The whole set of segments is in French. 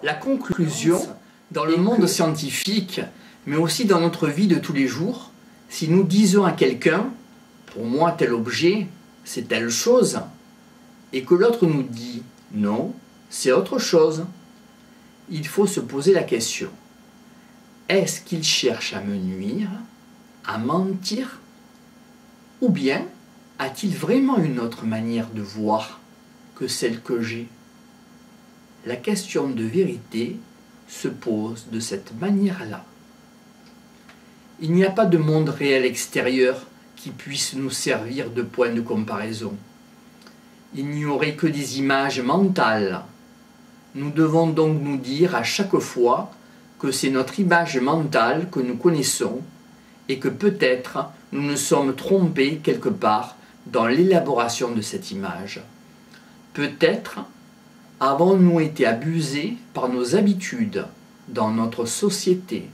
La conclusion, dans le monde scientifique, mais aussi dans notre vie de tous les jours, si nous disons à quelqu'un « pour moi tel objet, c'est telle chose », et que l'autre nous dit « non, c'est autre chose », il faut se poser la question « est-ce qu'il cherche à me nuire, à mentir, ou bien a-t-il vraiment une autre manière de voir que celle que j'ai ?» La question de vérité se pose de cette manière-là. Il n'y a pas de monde réel extérieur qui puisse nous servir de point de comparaison. Il n'y aurait que des images mentales. Nous devons donc nous dire à chaque fois que c'est notre image mentale que nous connaissons et que peut-être nous nous sommes trompés quelque part dans l'élaboration de cette image. Peut-être avons-nous été abusés par nos habitudes dans notre société,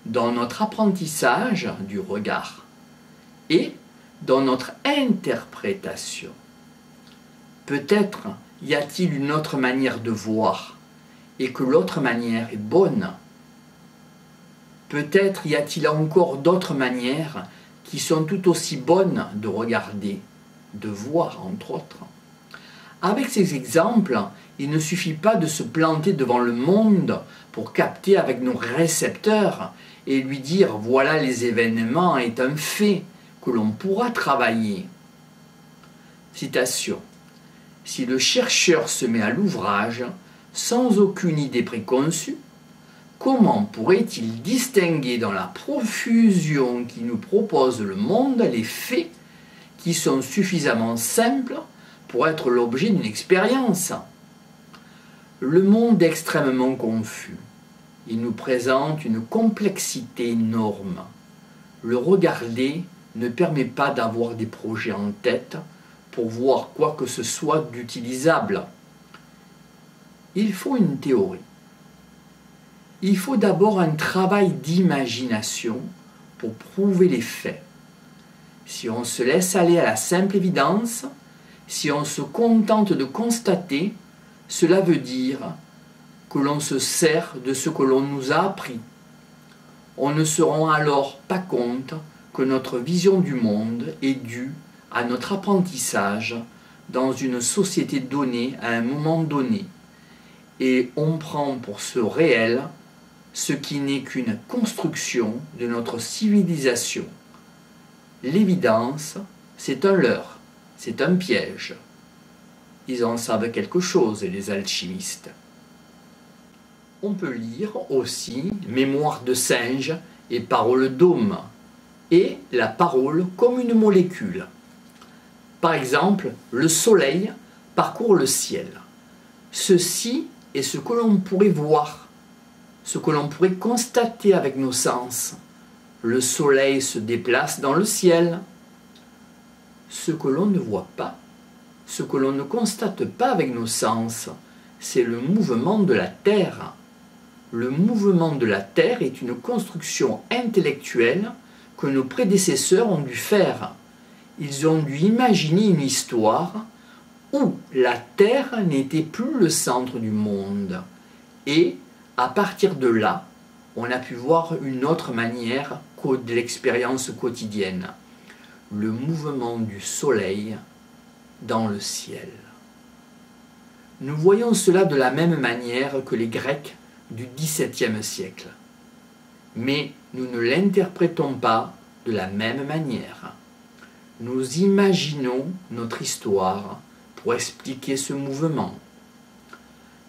dans notre apprentissage du regard et dans notre interprétation. Peut-être y a-t-il une autre manière de voir et que l'autre manière est bonne. Peut-être y a-t-il encore d'autres manières qui sont tout aussi bonnes de regarder, de voir entre autres. Avec ces exemples, il ne suffit pas de se planter devant le monde pour capter avec nos récepteurs et lui dire « voilà les événements est un fait que l'on pourra travailler ». Citation. « Si le chercheur se met à l'ouvrage sans aucune idée préconçue, comment pourrait-il distinguer dans la profusion qui nous propose le monde les faits qui sont suffisamment simples pour être l'objet d'une expérience ? Le monde est extrêmement confus. Il nous présente une complexité énorme. Le regarder ne permet pas d'avoir des projets en tête pour voir quoi que ce soit d'utilisable. Il faut une théorie. Il faut d'abord un travail d'imagination pour prouver les faits. Si on se laisse aller à la simple évidence, si on se contente de constater, cela veut dire que l'on se sert de ce que l'on nous a appris. On ne se rend alors pas compte que notre vision du monde est due à notre apprentissage dans une société donnée à un moment donné, et on prend pour ce réel ce qui n'est qu'une construction de notre civilisation. L'évidence, c'est un leurre, c'est un piège. Ils en savent quelque chose, les alchimistes. On peut lire aussi Mémoire de singe et Parole d'homme, et la parole comme une molécule. Par exemple, le soleil parcourt le ciel. Ceci est ce que l'on pourrait voir, ce que l'on pourrait constater avec nos sens. Le soleil se déplace dans le ciel. Ce que l'on ne voit pas, ce que l'on ne constate pas avec nos sens, c'est le mouvement de la Terre. Le mouvement de la Terre est une construction intellectuelle que nos prédécesseurs ont dû faire. Ils ont dû imaginer une histoire où la Terre n'était plus le centre du monde. Et, à partir de là, on a pu voir une autre manière de l'expérience quotidienne. Le mouvement du soleil dans le ciel. Nous voyons cela de la même manière que les Grecs du XVIIe siècle. Mais nous ne l'interprétons pas de la même manière. Nous imaginons notre histoire pour expliquer ce mouvement.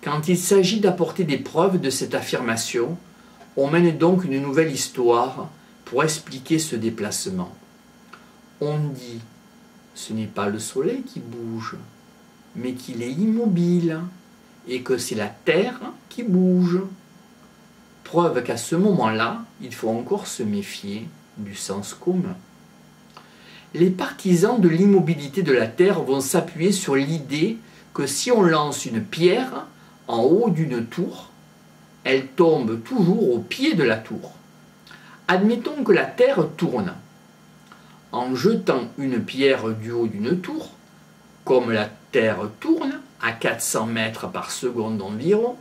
Quand il s'agit d'apporter des preuves de cette affirmation, on mène donc une nouvelle histoire pour expliquer ce déplacement. On dit ce n'est pas le soleil qui bouge, mais qu'il est immobile et que c'est la Terre qui bouge. Preuve qu'à ce moment-là, il faut encore se méfier du sens commun. Les partisans de l'immobilité de la Terre vont s'appuyer sur l'idée que si on lance une pierre en haut d'une tour, elle tombe toujours au pied de la tour. Admettons que la Terre tourne. En jetant une pierre du haut d'une tour, comme la Terre tourne à 400 mètres par seconde environ,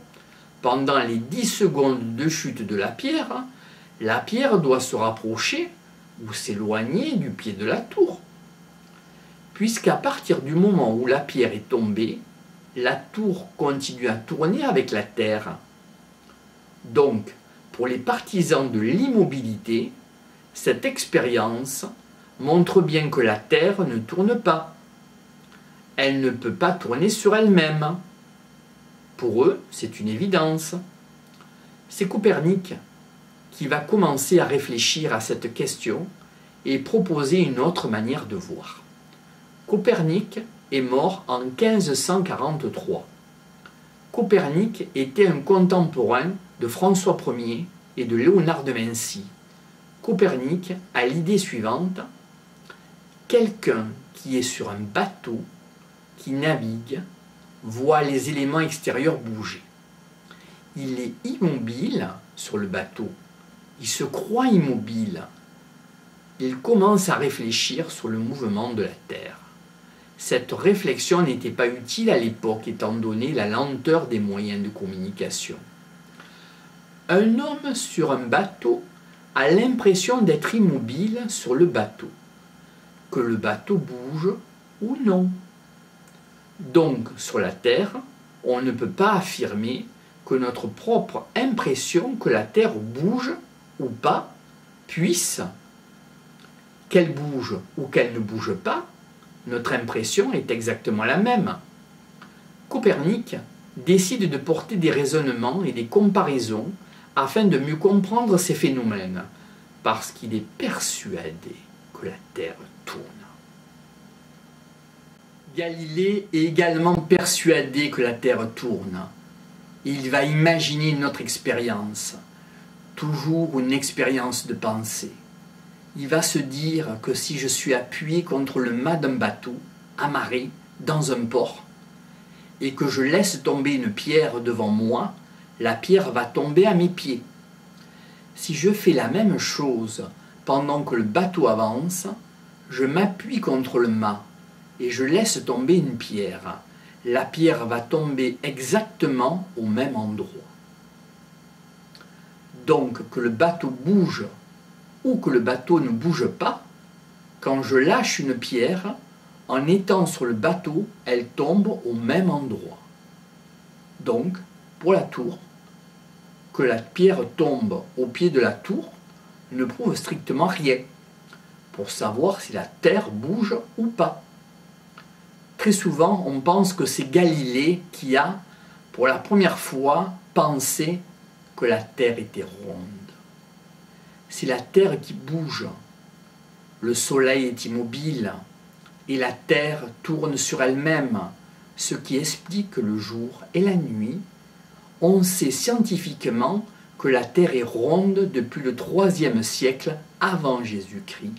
pendant les 10 secondes de chute de la pierre doit se rapprocher ou s'éloigner du pied de la tour. Puisqu'à partir du moment où la pierre est tombée, la tour continue à tourner avec la terre. Donc, pour les partisans de l'immobilité, cette expérience montre bien que la terre ne tourne pas. Elle ne peut pas tourner sur elle-même. Pour eux, c'est une évidence. C'est Copernic qui va commencer à réfléchir à cette question et proposer une autre manière de voir. Copernic est mort en 1543. Copernic était un contemporain de François Ier et de Léonard de Vinci. Copernic a l'idée suivante: quelqu'un qui est sur un bateau, qui navigue, voit les éléments extérieurs bouger. Il est immobile sur le bateau. Il se croit immobile. Il commence à réfléchir sur le mouvement de la Terre. Cette réflexion n'était pas utile à l'époque étant donné la lenteur des moyens de communication. Un homme sur un bateau a l'impression d'être immobile sur le bateau, que le bateau bouge ou non. Donc, sur la Terre, on ne peut pas affirmer que notre propre impression que la Terre bouge ou pas puisse, qu'elle bouge ou qu'elle ne bouge pas, notre impression est exactement la même. Copernic décide de porter des raisonnements et des comparaisons afin de mieux comprendre ces phénomènes, parce qu'il est persuadé que la Terre tourne. Galilée est également persuadé que la Terre tourne. Il va imaginer une autre expérience, toujours une expérience de pensée. Il va se dire que si je suis appuyé contre le mât d'un bateau, amarré dans un port, et que je laisse tomber une pierre devant moi, la pierre va tomber à mes pieds. Si je fais la même chose pendant que le bateau avance, je m'appuie contre le mât et je laisse tomber une pierre. La pierre va tomber exactement au même endroit. Donc que le bateau bouge ou que le bateau ne bouge pas, quand je lâche une pierre, en étant sur le bateau, elle tombe au même endroit. Donc, pour la tour, que la pierre tombe au pied de la tour ne prouve strictement rien pour savoir si la Terre bouge ou pas. Très souvent, on pense que c'est Galilée qui a, pour la première fois, pensé que la Terre était ronde. C'est la Terre qui bouge, le Soleil est immobile et la Terre tourne sur elle-même, ce qui explique le jour et la nuit. On sait scientifiquement que la Terre est ronde depuis le IIIe siècle avant Jésus-Christ.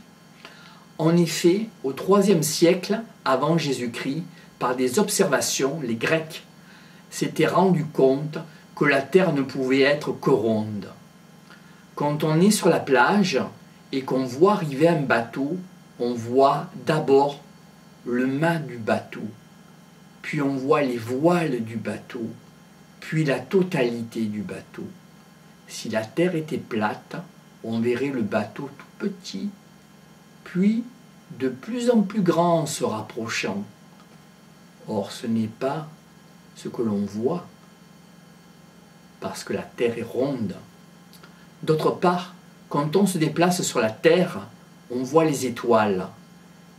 En effet, au IIIe siècle avant Jésus-Christ, par des observations, les Grecs s'étaient rendus compte que la Terre ne pouvait être que ronde. Quand on est sur la plage et qu'on voit arriver un bateau, on voit d'abord le mât du bateau, puis on voit les voiles du bateau, puis la totalité du bateau. Si la Terre était plate, on verrait le bateau tout petit, puis de plus en plus grand en se rapprochant. Or, ce n'est pas ce que l'on voit, parce que la Terre est ronde. D'autre part, quand on se déplace sur la Terre, on voit les étoiles,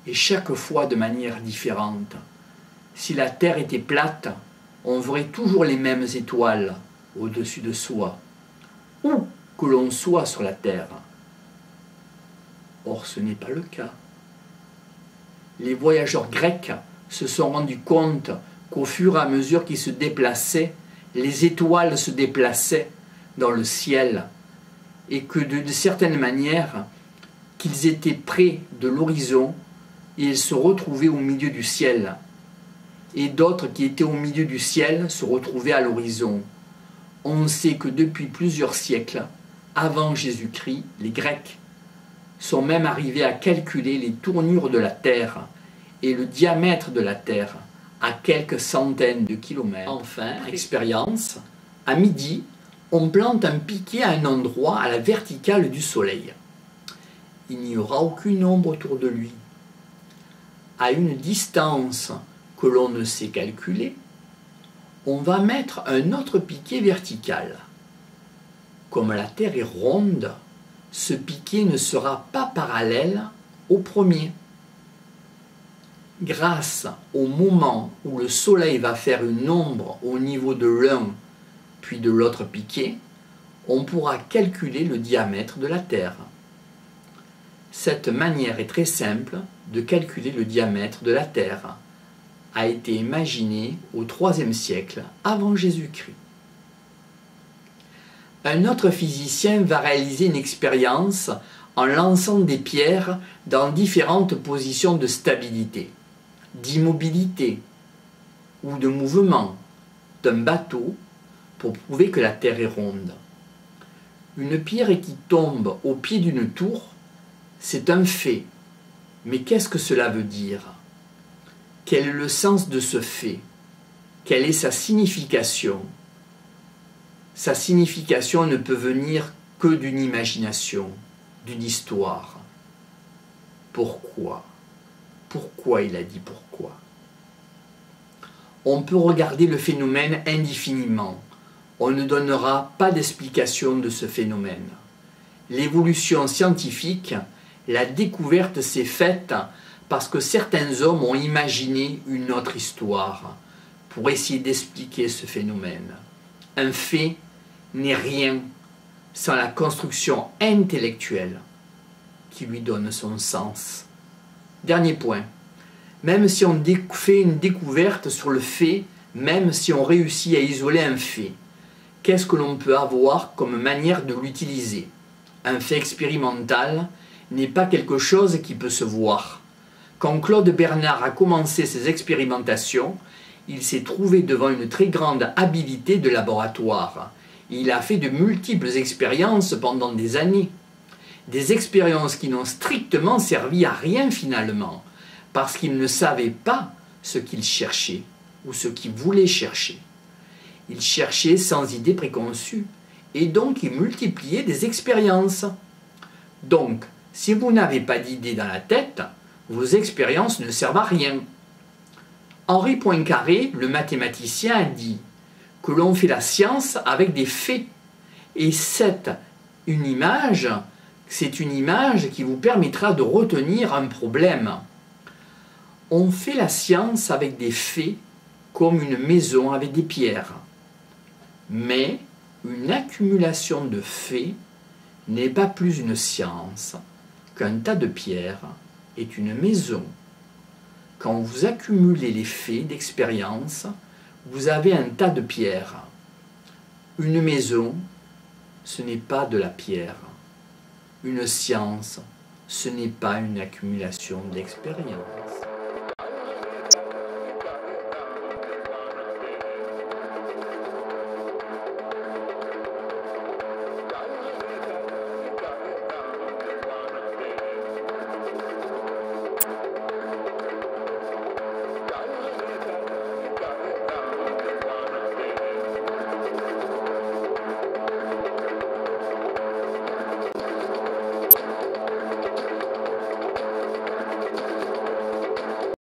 et chaque fois de manière différente. Si la Terre était plate, on verrait toujours les mêmes étoiles au-dessus de soi, où que l'on soit sur la Terre. Or, ce n'est pas le cas. Les voyageurs grecs se sont rendus compte qu'au fur et à mesure qu'ils se déplaçaient, les étoiles se déplaçaient dans le ciel, et que de certaine manière, qu'ils étaient près de l'horizon, et ils se retrouvaient au milieu du ciel. Et d'autres qui étaient au milieu du ciel se retrouvaient à l'horizon. On sait que depuis plusieurs siècles, avant Jésus-Christ, les Grecs sont même arrivés à calculer les tournures de la Terre et le diamètre de la Terre à quelques centaines de kilomètres. Enfin, expérience À midi, on plante un piquet à un endroit à la verticale du soleil. Il n'y aura aucune ombre autour de lui. À une distance que l'on ne sait calculer, on va mettre un autre piquet vertical. Comme la Terre est ronde, ce piquet ne sera pas parallèle au premier. Grâce au moment où le soleil va faire une ombre au niveau de l'un puis de l'autre piquet, on pourra calculer le diamètre de la Terre. Cette manière est très simple de calculer le diamètre de la Terre, a été imaginée au IIIe siècle avant Jésus-Christ. Un autre physicien va réaliser une expérience en lançant des pierres dans différentes positions de stabilité, d'immobilité ou de mouvement d'un bateau pour prouver que la Terre est ronde. Une pierre qui tombe au pied d'une tour, c'est un fait. Mais qu'est-ce que cela veut dire? Quel est le sens de ce fait? Quelle est sa signification? Sa signification ne peut venir que d'une imagination, d'une histoire. Pourquoi? Pourquoi il a dit pourquoi? On peut regarder le phénomène indéfiniment. On ne donnera pas d'explication de ce phénomène. L'évolution scientifique, la découverte s'est faite parce que certains hommes ont imaginé une autre histoire pour essayer d'expliquer ce phénomène. Un fait n'est rien sans la construction intellectuelle qui lui donne son sens. Dernier point, même si on fait une découverte sur le fait, même si on réussit à isoler un fait, qu'est-ce que l'on peut avoir comme manière de l'utiliser? Un fait expérimental n'est pas quelque chose qui peut se voir. Quand Claude Bernard a commencé ses expérimentations, il s'est trouvé devant une très grande habileté de laboratoire. Il a fait de multiples expériences pendant des années. Des expériences qui n'ont strictement servi à rien finalement, parce qu'il ne savait pas ce qu'il cherchait ou ce qu'il voulait chercher. Il cherchait sans idée préconçue, et donc il multipliait des expériences. Donc, si vous n'avez pas d'idée dans la tête, vos expériences ne servent à rien. Henri Poincaré, le mathématicien, a dit que l'on fait la science avec des faits. Et c'est une image qui vous permettra de retenir un problème. On fait la science avec des faits comme une maison avec des pierres. Mais une accumulation de faits n'est pas plus une science qu'un tas de pierres est une maison. Quand vous accumulez les faits d'expérience, vous avez un tas de pierres. Une maison, ce n'est pas de la pierre. Une science, ce n'est pas une accumulation d'expérience.